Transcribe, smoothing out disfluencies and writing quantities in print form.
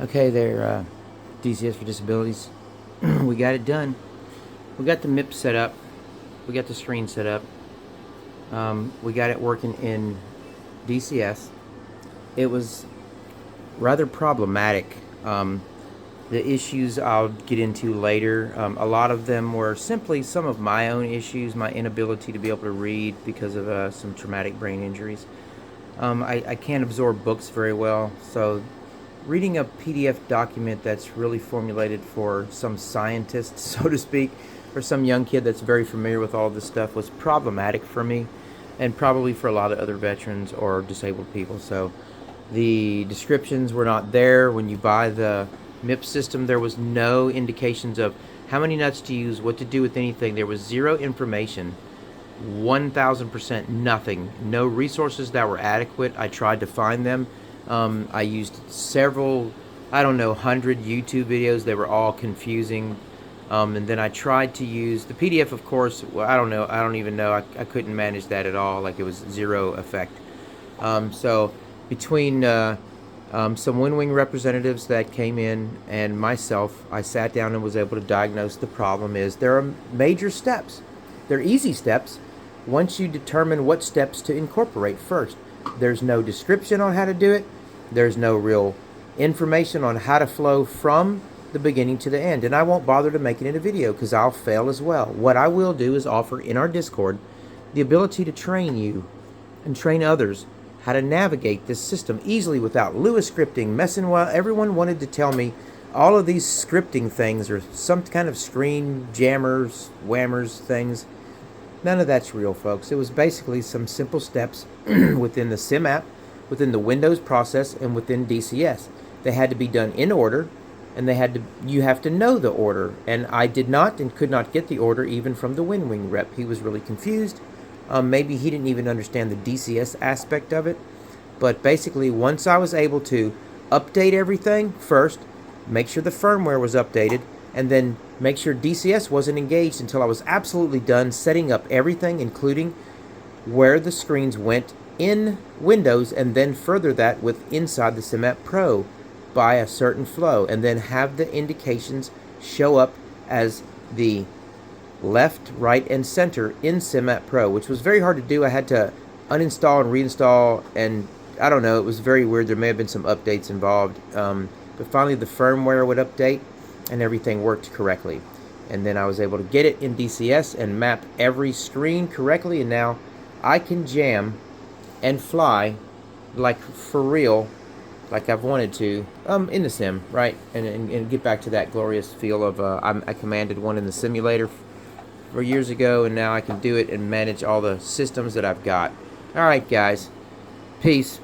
Okay, there, DCS for Disabilities. We got it done. We got the MIP set up. We got the screen set up. We got it working in DCS. It was rather problematic. The issues I'll get into later, a lot of them were simply some of my own issues, my inability to be able to read because of some traumatic brain injuries. I can't absorb books very well, so reading a PDF document that's really formulated for some scientist, so to speak, or some young kid that's very familiar with all this stuff was problematic for me, and probably for a lot of other veterans or disabled people. So the descriptions were not there. When you buy the MIP system, there was no indications of how many nuts to use, what to do with anything. There was zero information. 1000% nothing. No resources that were adequate. I tried to find them. I used several, I don't know, 100 YouTube videos. They were all confusing. And then I tried to use the PDF, of course. Well, I don't know. I don't even know. I couldn't manage that at all. Like, it was zero effect. So between some Winwing representatives that came in and myself, I sat down and was able to diagnose the problem. Is there are major steps. They're easy steps once you determine what steps to incorporate first. There's no description on how to do it. There's no real information on how to flow from the beginning to the end. And I won't bother to make it in a video because I'll fail as well. What I will do is offer in our Discord the ability to train you and train others how to navigate this system easily without Lewis scripting, messing while everyone wanted to tell me all of these scripting things or some kind of screen jammers, whammers things. None of that's real, folks. It was basically some simple steps within the simapp, within the Windows process, and within DCS. They had to be done in order, and you have to know the order. And I did not and could not get the order even from the Winwing rep. He was really confused. Maybe he didn't even understand the DCS aspect of it. But basically, once I was able to update everything first, make sure the firmware was updated, and then make sure DCS wasn't engaged until I was absolutely done setting up everything, including where the screens went in Windows, and then further that with inside the simapp Pro by a certain flow, and then have the indications show up as the left, right, and center in simapp Pro, which was very hard to do. I had to uninstall and reinstall, and I don't know, it was very weird. There may have been some updates involved, but finally the firmware would update and everything worked correctly. And then I was able to get it in DCS and map every screen correctly, and now I can jam and fly like for real, like I've wanted to, in the sim, right? And get back to that glorious feel of I commanded one in the simulator for years ago, and now I can do it and manage all the systems that I've got. Alright guys, peace.